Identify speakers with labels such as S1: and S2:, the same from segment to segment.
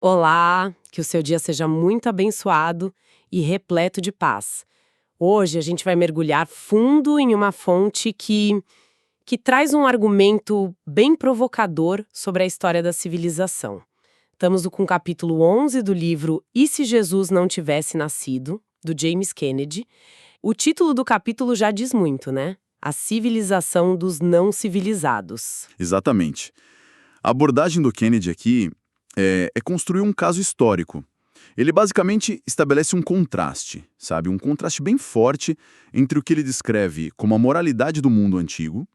S1: Olá, que o seu dia seja muito abençoado e repleto de paz. Hoje a gente vai mergulhar fundo em uma fonte que traz um argumento bem provocador sobre a história da civilização. Estamos com o capítulo 11 do livro E se Jesus não tivesse nascido, do James Kennedy. O título do capítulo já diz muito, né? A civilização dos não civilizados.
S2: Exatamente. A abordagem do Kennedy aqui é construir um caso histórico. Ele basicamente estabelece um contraste, sabe? Um contraste bem forte entre o que ele descreve como a moralidade do mundo antigo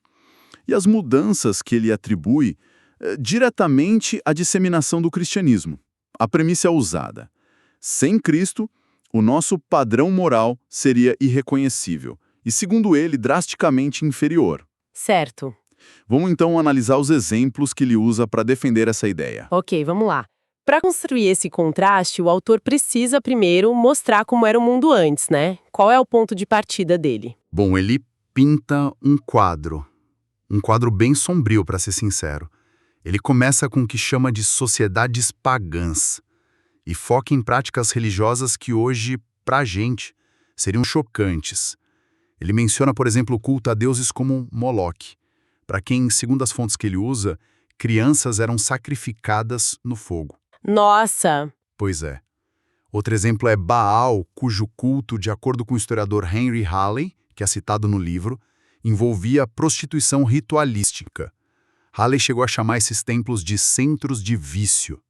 S2: e as mudanças que ele atribui diretamente à disseminação do cristianismo. A premissa é ousada. Sem Cristo, o nosso padrão moral seria irreconhecível e, segundo ele, drasticamente inferior.
S1: Certo.
S2: Vamos então analisar os exemplos que ele usa para defender essa ideia.
S1: Ok, vamos lá. Para construir esse contraste, o autor precisa primeiro mostrar como era o mundo antes, né? Qual é o ponto de partida dele?
S3: Bom, ele pinta um quadro bem sombrio, para ser sincero. Ele começa com o que chama de sociedades pagãs e foca em práticas religiosas que hoje, pra gente, seriam chocantes. Ele menciona, por exemplo, o culto a deuses como Moloque, para quem, segundo as fontes que ele usa, crianças eram sacrificadas no fogo.
S1: Nossa!
S3: Pois é. Outro exemplo é Baal, cujo culto, de acordo com o historiador Henry Halley, que é citado no livro, envolvia prostituição ritualística. Halley chegou a chamar esses templos de centros de vício.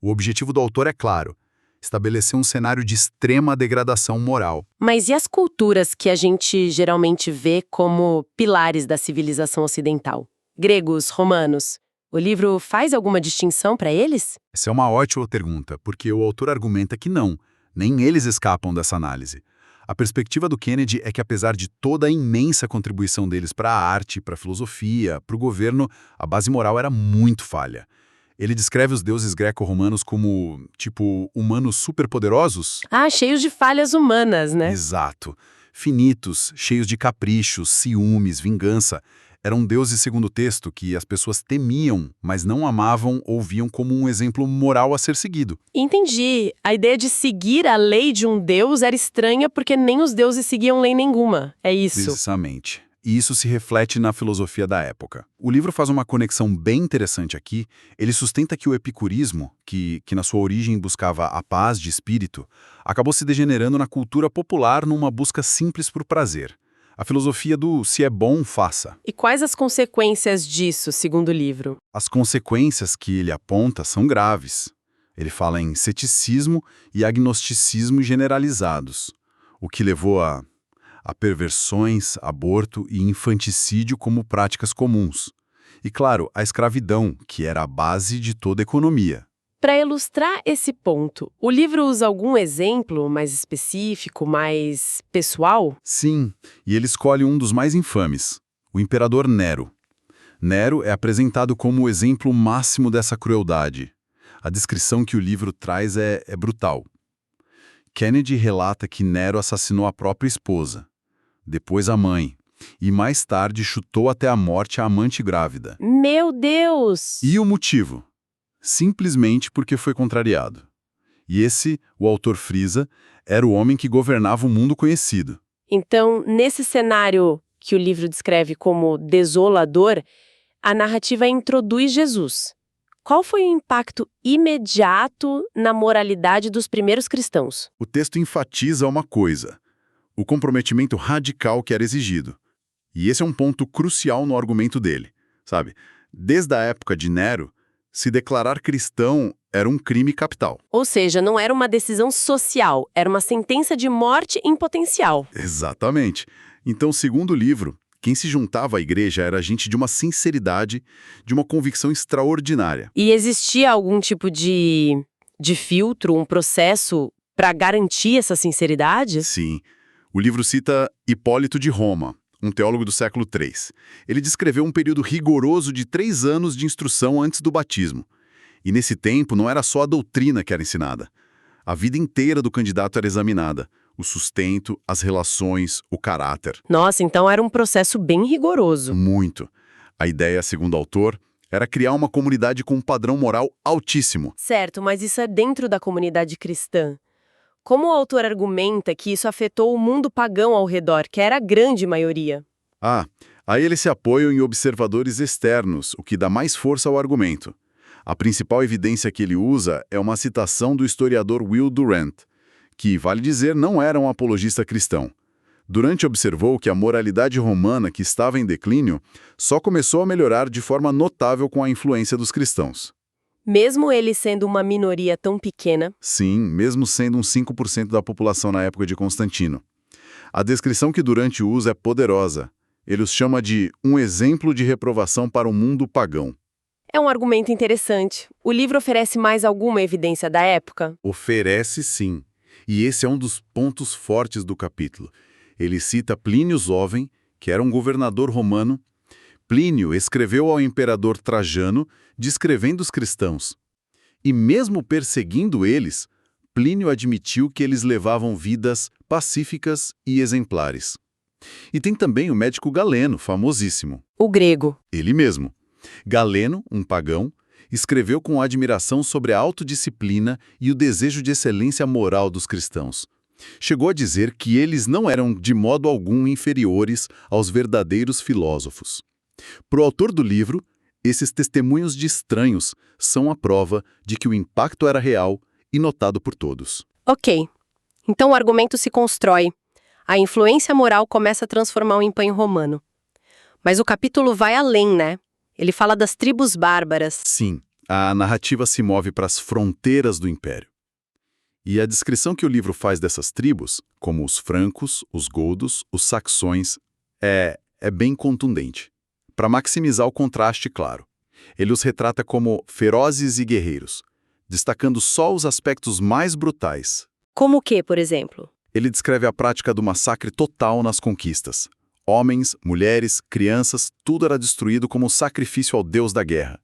S3: O objetivo do autor é claro: estabelecer um cenário de extrema degradação moral.
S1: Mas e as culturas que a gente geralmente vê como pilares da civilização ocidental? Gregos, romanos. O livro faz alguma distinção para eles?
S3: Essa é uma ótima pergunta, porque o autor argumenta que não, nem eles escapam dessa análise. A perspectiva do Kennedy é que, apesar de toda a imensa contribuição deles para a arte, para a filosofia, para o governo, a base moral era muito falha. Ele descreve os deuses greco-romanos como, humanos superpoderosos?
S1: Ah, cheios de falhas humanas, né?
S3: Exato. Finitos, cheios de caprichos, ciúmes, vingança. Eram deuses, segundo o texto, que as pessoas temiam, mas não amavam ou viam como um exemplo moral a ser seguido.
S1: Entendi. A ideia de seguir a lei de um deus era estranha porque nem os deuses seguiam lei nenhuma. É isso.
S3: Precisamente. E isso se reflete na filosofia da época. O livro faz uma conexão bem interessante aqui. Ele sustenta que o epicurismo, que na sua origem buscava a paz de espírito, acabou se degenerando na cultura popular numa busca simples por prazer. A filosofia do se é bom, faça.
S1: E quais as consequências disso, segundo o livro?
S3: As consequências que ele aponta são graves. Ele fala em ceticismo e agnosticismo generalizados, o que levou a perversões, aborto e infanticídio como práticas comuns. E, claro, a escravidão, que era a base de toda a economia.
S1: Para ilustrar esse ponto, o livro usa algum exemplo mais específico, mais pessoal?
S3: Sim, e ele escolhe um dos mais infames, o imperador Nero. Nero é apresentado como o exemplo máximo dessa crueldade. A descrição que o livro traz é brutal. Kennedy relata que Nero assassinou a própria esposa, depois a mãe, e mais tarde chutou até a morte a amante grávida.
S1: Meu Deus!
S3: E o motivo? Simplesmente porque foi contrariado. E esse, o autor frisa, era o homem que governava o mundo conhecido.
S1: Então, nesse cenário que o livro descreve como desolador, a narrativa introduz Jesus. Qual foi o impacto imediato na moralidade dos primeiros cristãos?
S3: O texto enfatiza uma coisa: o comprometimento radical que era exigido. E esse é um ponto crucial no argumento dele, sabe? Desde a época de Nero, se declarar cristão era um crime capital.
S1: Ou seja, não era uma decisão social, era uma sentença de morte em potencial.
S3: Exatamente. Então, segundo o livro, quem se juntava à igreja era gente de uma sinceridade, de uma convicção extraordinária.
S1: E existia algum tipo de filtro, um processo para garantir essa sinceridade?
S3: Sim. O livro cita Hipólito de Roma, um teólogo do século III. Ele descreveu um período rigoroso de 3 anos de instrução antes do batismo. E nesse tempo não era só a doutrina que era ensinada. A vida inteira do candidato era examinada. O sustento, as relações, o caráter.
S1: Nossa, então era um processo bem rigoroso.
S3: Muito. A ideia, segundo o autor,
S2: Era criar uma comunidade com um padrão moral altíssimo.
S1: Certo, mas isso é dentro da comunidade cristã. Como o autor argumenta que isso afetou o mundo pagão ao redor, que era a grande maioria?
S2: Aí eles se apoiam em observadores externos, o que dá mais força ao argumento. A principal evidência que ele usa é uma citação do historiador Will Durant, que, vale dizer, não era um apologista cristão. Durant observou que a moralidade romana, que estava em declínio, só começou a melhorar de forma notável com a influência dos cristãos.
S1: Mesmo ele sendo uma minoria tão pequena?
S2: Sim, mesmo sendo uns 5% da população na época de Constantino. A descrição que Durant usa é poderosa. Ele os chama de um exemplo de reprovação para o mundo pagão.
S1: É um argumento interessante. O livro oferece mais alguma evidência da época?
S2: Oferece sim. E esse é um dos pontos fortes do capítulo. Ele cita Plínio Jovem, que era um governador romano. Plínio escreveu ao imperador Trajano, descrevendo os cristãos. E mesmo perseguindo eles, Plínio admitiu que eles levavam vidas pacíficas e exemplares. E tem também o médico Galeno, famosíssimo.
S1: O grego.
S2: Ele mesmo. Galeno, um pagão, escreveu com admiração sobre a autodisciplina e o desejo de excelência moral dos cristãos. Chegou a dizer que eles não eram de modo algum inferiores aos verdadeiros filósofos. Para o autor do livro, esses testemunhos de estranhos são a prova de que o impacto era real e notado por todos.
S1: Ok. Então o argumento se constrói. A influência moral começa a transformar o Império Romano. Mas o capítulo vai além, né? Ele fala das tribos bárbaras.
S2: Sim, a narrativa se move para as fronteiras do Império. E a descrição que o livro faz dessas tribos, como os francos, os godos, os saxões, é bem contundente. Para maximizar o contraste, claro. Ele os retrata como ferozes e guerreiros, destacando só os aspectos mais brutais.
S1: Como o quê, por exemplo?
S2: Ele descreve a prática do massacre total nas conquistas. Homens, mulheres, crianças, tudo era destruído como sacrifício ao deus da guerra.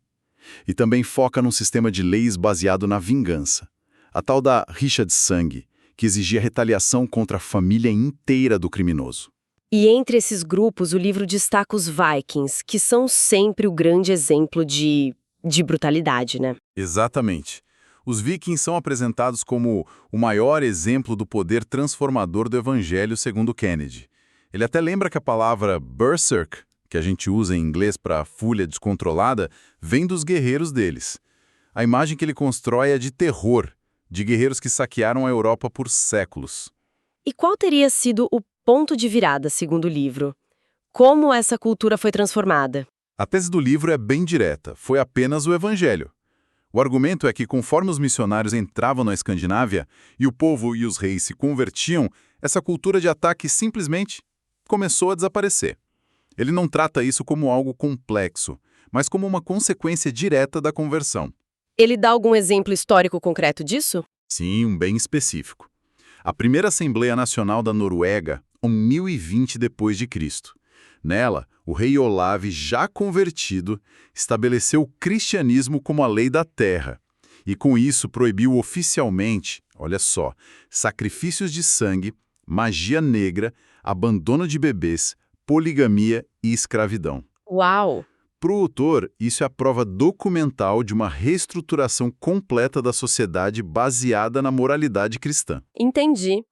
S2: E também foca num sistema de leis baseado na vingança. A tal da rixa de sangue, que exigia retaliação contra a família inteira do criminoso.
S1: E entre esses grupos, o livro destaca os Vikings, que são sempre o grande exemplo de brutalidade, né?
S2: Exatamente. Os vikings são apresentados como o maior exemplo do poder transformador do Evangelho segundo Kennedy. Ele até lembra que a palavra berserk, que a gente usa em inglês para fúria descontrolada, vem dos guerreiros deles. A imagem que ele constrói é de terror, de guerreiros que saquearam a Europa por séculos.
S1: E qual teria sido o ponto de virada, segundo o livro? Como essa cultura foi transformada?
S2: A tese do livro é bem direta, foi apenas o Evangelho. O argumento é que conforme os missionários entravam na Escandinávia e o povo e os reis se convertiam, essa cultura de ataque simplesmente começou a desaparecer. Ele não trata isso como algo complexo, mas como uma consequência direta da conversão.
S1: Ele dá algum exemplo histórico concreto disso?
S2: Sim, um bem específico. A primeira Assembleia Nacional da Noruega, em 1020 d.C. Nela, o rei Olav, já convertido, estabeleceu o cristianismo como a lei da terra. E com isso proibiu oficialmente, olha só, sacrifícios de sangue, magia negra, abandono de bebês, poligamia e escravidão.
S1: Uau!
S2: Para o autor, isso é a prova documental de uma reestruturação completa da sociedade baseada na moralidade cristã.
S1: Entendi.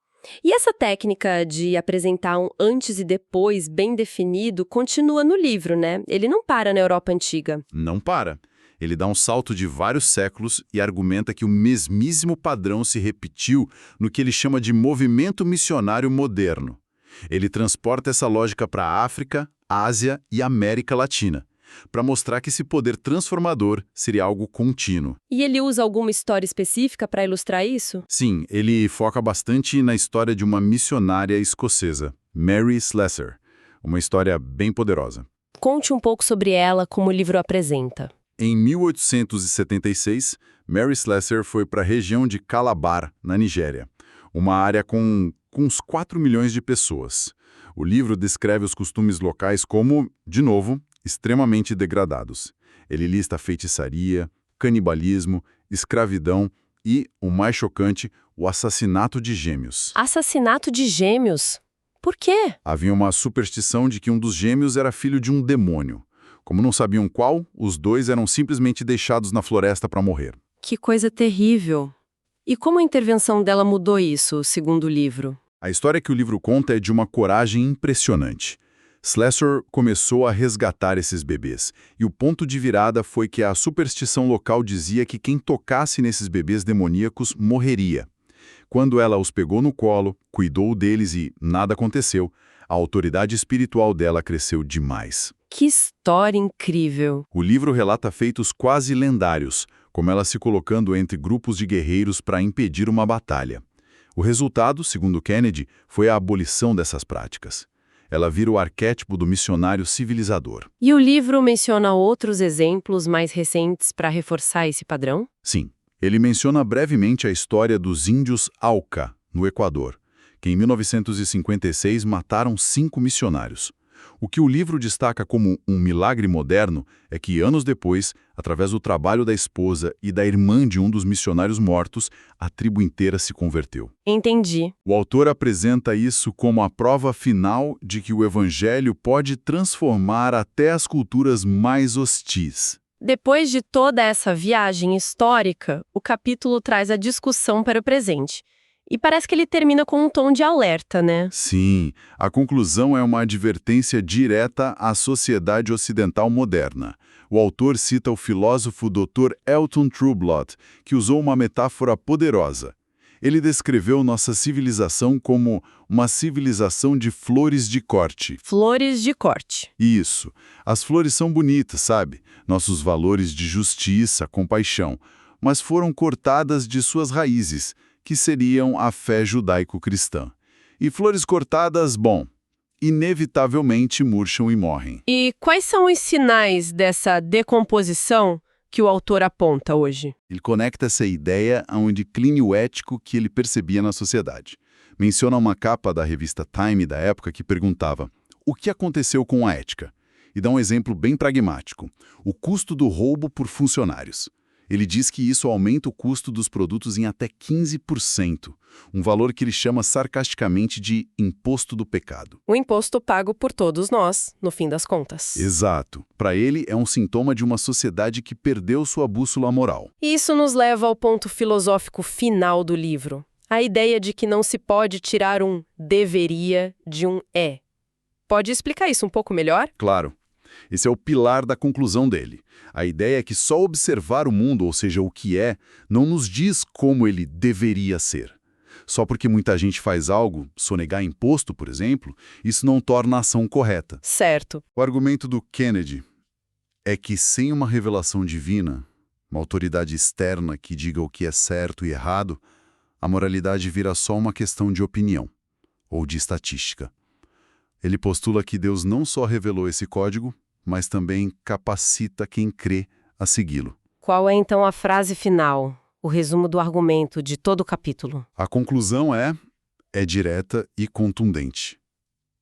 S1: E essa técnica de apresentar um antes e depois bem definido continua no livro, né? Ele não para na Europa Antiga.
S2: Não para. Ele dá um salto de vários séculos e argumenta que o mesmíssimo padrão se repetiu no que ele chama de movimento missionário moderno. Ele transporta essa lógica para a África, Ásia e América Latina, para mostrar que esse poder transformador seria algo contínuo.
S1: E ele usa alguma história específica para ilustrar isso?
S2: Sim, ele foca bastante na história de uma missionária escocesa, Mary Slessor, uma história bem poderosa.
S1: Conte um pouco sobre ela, como o livro apresenta.
S2: Em 1876, Mary Slessor foi para a região de Calabar, na Nigéria, uma área com uns 4 milhões de pessoas. O livro descreve os costumes locais como, de novo, extremamente degradados. Ele lista feitiçaria, canibalismo, escravidão e, o mais chocante, o assassinato de gêmeos.
S1: Assassinato de gêmeos? Por quê?
S2: Havia uma superstição de que um dos gêmeos era filho de um demônio. Como não sabiam qual, os dois eram simplesmente deixados na floresta para morrer.
S1: Que coisa terrível. E como a intervenção dela mudou isso, segundo o livro?
S2: A história que o livro conta é de uma coragem impressionante. Slessor começou a resgatar esses bebês, e o ponto de virada foi que a superstição local dizia que quem tocasse nesses bebês demoníacos morreria. Quando ela os pegou no colo, cuidou deles e nada aconteceu, a autoridade espiritual dela cresceu demais.
S1: Que história incrível!
S2: O livro relata feitos quase lendários, como ela se colocando entre grupos de guerreiros para impedir uma batalha. O resultado, segundo Kennedy, foi a abolição dessas práticas. Ela vira o arquétipo do missionário civilizador.
S1: E o livro menciona outros exemplos mais recentes para reforçar esse padrão?
S2: Sim, ele menciona brevemente a história dos índios Auca, no Equador, que em 1956 mataram 5 missionários. O que o livro destaca como um milagre moderno é que, anos depois, através do trabalho da esposa e da irmã de um dos missionários mortos, a tribo inteira se converteu.
S1: Entendi.
S2: O autor apresenta isso como a prova final de que o evangelho pode transformar até as culturas mais hostis.
S1: Depois de toda essa viagem histórica, o capítulo traz a discussão para o presente. E parece que ele termina com um tom de alerta, né?
S2: Sim, a conclusão é uma advertência direta à sociedade ocidental moderna. O autor cita o filósofo Dr. Elton Trueblood, que usou uma metáfora poderosa. Ele descreveu nossa civilização como uma civilização de flores de corte.
S1: Flores de corte.
S2: Isso. As flores são bonitas, sabe? Nossos valores de justiça, compaixão. Mas foram cortadas de suas raízes, que seriam a fé judaico-cristã. E flores cortadas, bom, inevitavelmente murcham e morrem.
S1: E quais são os sinais dessa decomposição que o autor aponta hoje?
S2: Ele conecta essa ideia a um declínio ético que ele percebia na sociedade. Menciona uma capa da revista Time da época que perguntava: o que aconteceu com a ética? E dá um exemplo bem pragmático: o custo do roubo por funcionários. Ele diz que isso aumenta o custo dos produtos em até 15%, um valor que ele chama sarcasticamente de imposto do pecado.
S1: O imposto pago por todos nós, no fim das contas.
S2: Exato. Para ele, é um sintoma de uma sociedade que perdeu sua bússola moral.
S1: Isso nos leva ao ponto filosófico final do livro. A ideia de que não se pode tirar um deveria de um é. Pode explicar isso um pouco melhor?
S2: Claro. Esse é o pilar da conclusão dele. A ideia é que só observar o mundo, ou seja, o que é, não nos diz como ele deveria ser. Só porque muita gente faz algo, sonegar imposto, por exemplo, isso não torna a ação correta.
S1: Certo.
S2: O argumento do Kennedy é que sem uma revelação divina, uma autoridade externa que diga o que é certo e errado, a moralidade vira só uma questão de opinião ou de estatística. Ele postula que Deus não só revelou esse código, mas também capacita quem crê a segui-lo.
S1: Qual é então a frase final, o resumo do argumento de todo o capítulo?
S2: A conclusão é direta e contundente.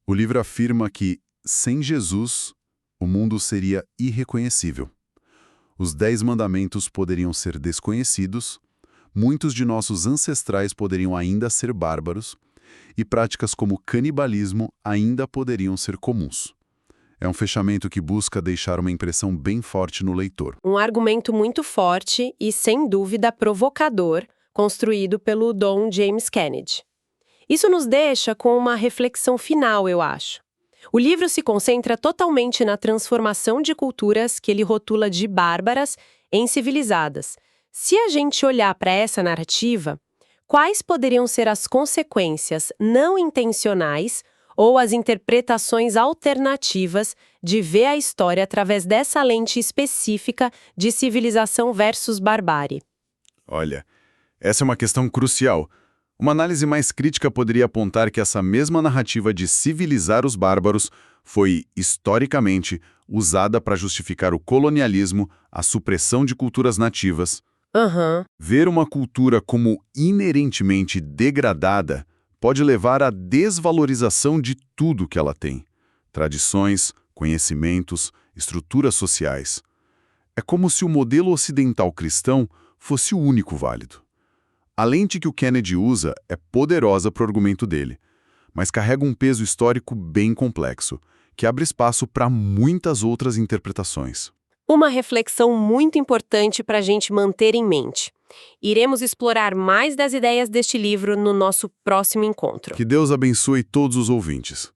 S2: O livro afirma que, sem Jesus, o mundo seria irreconhecível. Os 10 mandamentos poderiam ser desconhecidos, muitos de nossos ancestrais poderiam ainda ser bárbaros, e práticas como canibalismo ainda poderiam ser comuns. É um fechamento que busca deixar uma impressão bem forte no leitor.
S1: Um argumento muito forte e, sem dúvida, provocador, construído pelo Dom James Kennedy. Isso nos deixa com uma reflexão final, eu acho. O livro se concentra totalmente na transformação de culturas que ele rotula de bárbaras em civilizadas. Se a gente olhar para essa narrativa, quais poderiam ser as consequências não intencionais ou as interpretações alternativas de ver a história através dessa lente específica de civilização versus barbárie?
S2: Olha, essa é uma questão crucial. Uma análise mais crítica poderia apontar que essa mesma narrativa de civilizar os bárbaros foi, historicamente, usada para justificar o colonialismo, a supressão de culturas nativas. Ver uma cultura como inerentemente degradada pode levar à desvalorização de tudo que ela tem. Tradições, conhecimentos, estruturas sociais. É como se o modelo ocidental cristão fosse o único válido. A lente que o Kennedy usa é poderosa para o argumento dele, mas carrega um peso histórico bem complexo, que abre espaço para muitas outras interpretações.
S1: Uma reflexão muito importante para a gente manter em mente. Iremos explorar mais das ideias deste livro no nosso próximo encontro.
S2: Que Deus abençoe todos os ouvintes.